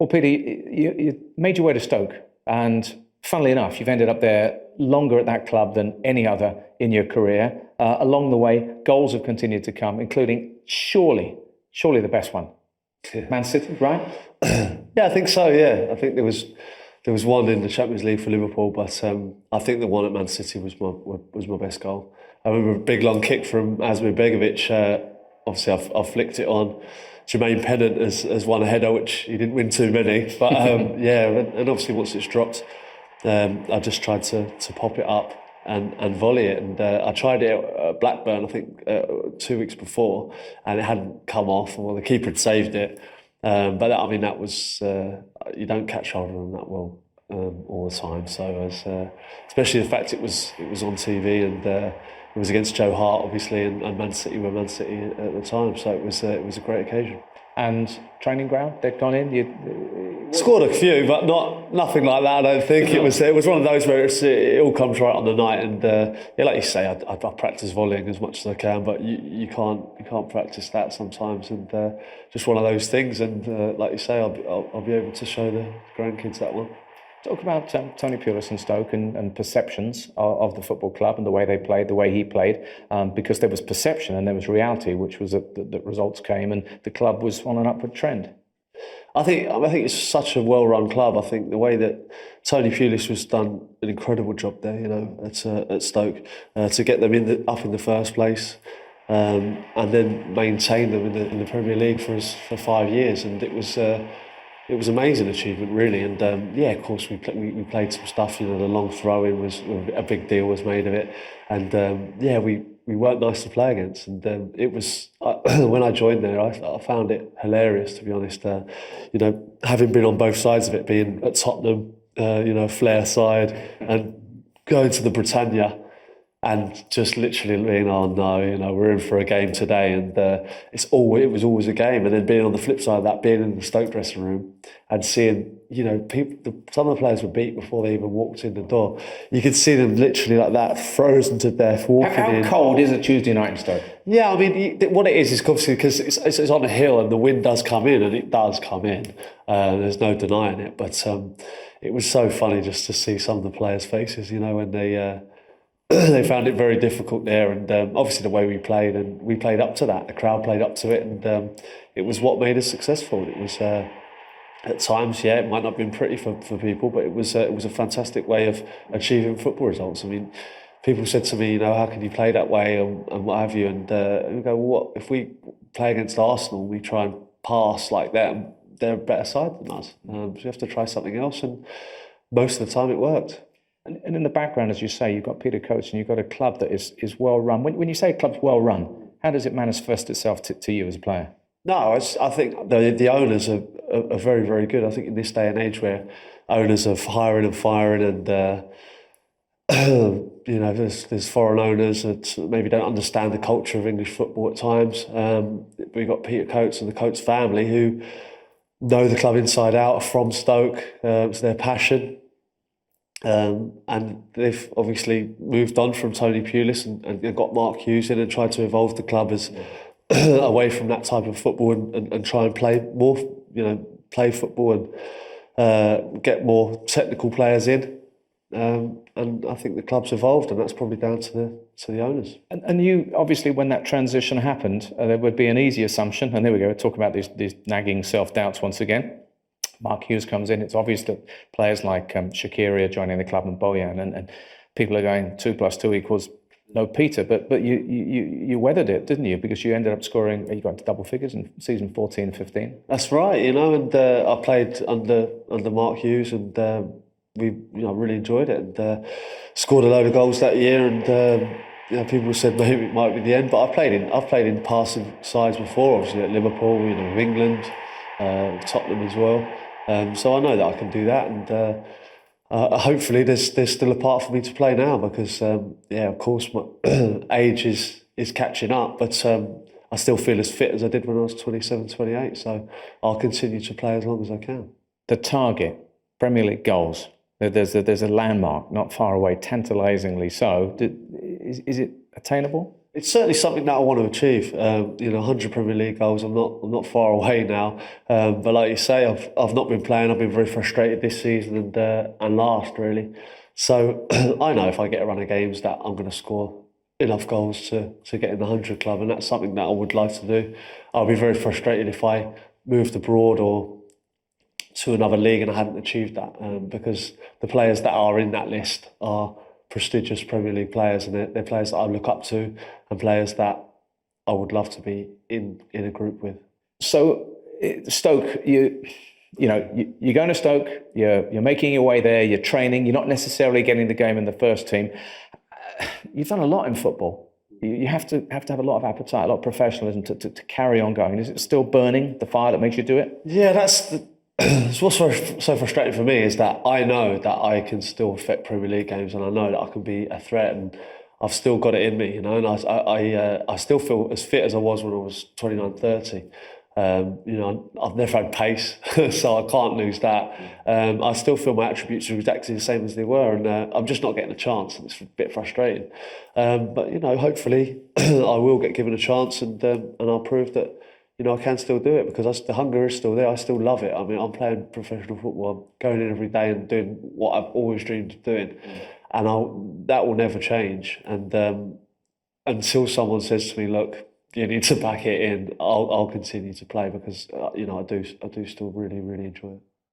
Well, Peter, you made your way to Stoke, and funnily enough, you've ended up there longer at that club than any other in your career. Along the way, goals have continued to come, including surely the best one, Man City, right? Yeah, I think so. Yeah, I think there was one in the Champions League for Liverpool, but I think the one at Man City was my best goal. I remember a big long kick from Asmir Begovic. Obviously, I flicked it on. Jermaine Pennant has won a header, which he didn't win too many. But yeah, and obviously once it's dropped, I just tried to pop it up and volley it. And I tried it at Blackburn, I think 2 weeks before, and it hadn't come off. Well, the keeper had saved it. But that was you don't catch hold of them that well all the time. So especially the fact it was on TV and it was against Joe Hart, obviously, and Man City were Man City at the time. So it was a great occasion. And training ground, they'd gone in. Scored a few, but nothing like that. I don't think it was one of those where it all comes right on the night. And yeah, like you say, I practice volleying as much as I can, but you can't practice that sometimes. And just one of those things. And like you say, I'll be able to show the grandkids that one. Talk about Tony Pulis and Stoke and perceptions of the football club and the way they played, the way he played, because there was perception and there was reality, which was that results came and the club was on an upward trend. I think it's such a well-run club. I think the way that Tony Pulis has done an incredible job there, at Stoke, to get them up in the first place, and then maintain them in the Premier League for 5 years, and it was an amazing achievement, really. And yeah, of course, we played some stuff. The long throw-in was a big deal was made of it, and yeah, we weren't nice to play against. And it was when I joined there, I found it hilarious, to be honest. Having been on both sides of it, being at Tottenham, Flair side, and going to the Britannia. And just literally being, oh no, we're in for a game today, and it was always a game. And then being on the flip side of that, being in the Stoke dressing room and seeing, some of the players were beat before they even walked in the door. You could see them literally like that, frozen to death, walking in. How cold is a Tuesday night in Stoke? Yeah, I mean, what it is obviously because it's on a hill and the wind does come in, and it does come in. There's no denying it, but it was so funny just to see some of the players' faces, when they. They found it very difficult there, and obviously the way we played, and we played up to that. The crowd played up to it, and it was what made us successful. It was at times, yeah, it might not have been pretty for people, but it was a fantastic way of achieving football results. I mean, people said to me, how can you play that way and what have you? And we go, well, what if we play against Arsenal? We try and pass like that, and they're a better side than us. So you have to try something else, and most of the time it worked. And in the background, as you say, you've got Peter Coates and you've got a club that is well run. When you say a club's well run, how does it manifest itself to you as a player? No, I think the owners are very, very good. I think in this day and age where owners are hiring and firing, and there's foreign owners that maybe don't understand the culture of English football at times. We've got Peter Coates and the Coates family who know the club inside out, are from Stoke. It's their passion. And they've obviously moved on from Tony Pulis and got Mark Hughes in and tried to evolve the club as away from that type of football and try and play more, play football and get more technical players in. And I think the club's evolved, and that's probably down to the owners. And you obviously, when that transition happened, there would be an easy assumption. And there we go, talk about these nagging self-doubts once again. Mark Hughes comes in. It's obvious that players like Shaqiri are joining the club and Bojan, and people are going 2 + 2 equals no Peter. But you weathered it, didn't you? Because you ended up scoring. You got into double figures in season 14-15. That's right. And I played under Mark Hughes, and we really enjoyed it, and scored a load of goals that year. And people said maybe it might be the end, but I've played in passing sides before, obviously at Liverpool, with England, Tottenham as well. So I know that I can do that, and hopefully there's still a part for me to play now, because of course my age is catching up, but I still feel as fit as I did when I was 27, 28. So I'll continue to play as long as I can. The target, Premier League goals. There's a landmark not far away, tantalisingly so. Is it attainable? It's certainly something that I want to achieve. 100 Premier League goals. I'm not far away now. But like you say, I've not been playing. I've been very frustrated this season and last really. So I know if I get a run of games that I'm going to score enough goals to get in the 100 club, and that's something that I would like to do. I'll be very frustrated if I moved abroad or to another league and I hadn't achieved that, because the players that are in that list are prestigious Premier League players, and they're players that I look up to and players that I would love to be in a group with. So Stoke, you're going to Stoke, you're making your way there, you're training, you're not necessarily getting the game in the first team. You've done a lot in football. You have to have a lot of appetite, a lot of professionalism to carry on going. Is it still burning, the fire that makes you do it? Yeah, it's what's so frustrating for me is that I know that I can still affect Premier League games, and I know that I can be a threat, and I've still got it in me, and I still feel as fit as I was when I was 29, 30. I've never had pace, so I can't lose that. I still feel my attributes are exactly the same as they were, and I'm just not getting a chance, and it's a bit frustrating. But hopefully I will get given a chance, and I'll prove that I can still do it, because the hunger is still there. I still love it. I mean, I'm playing professional football. I'm going in every day and doing what I've always dreamed of doing, and that will never change. And until someone says to me, "Look, you need to back it in," I'll continue to play, because I do still really really enjoy it.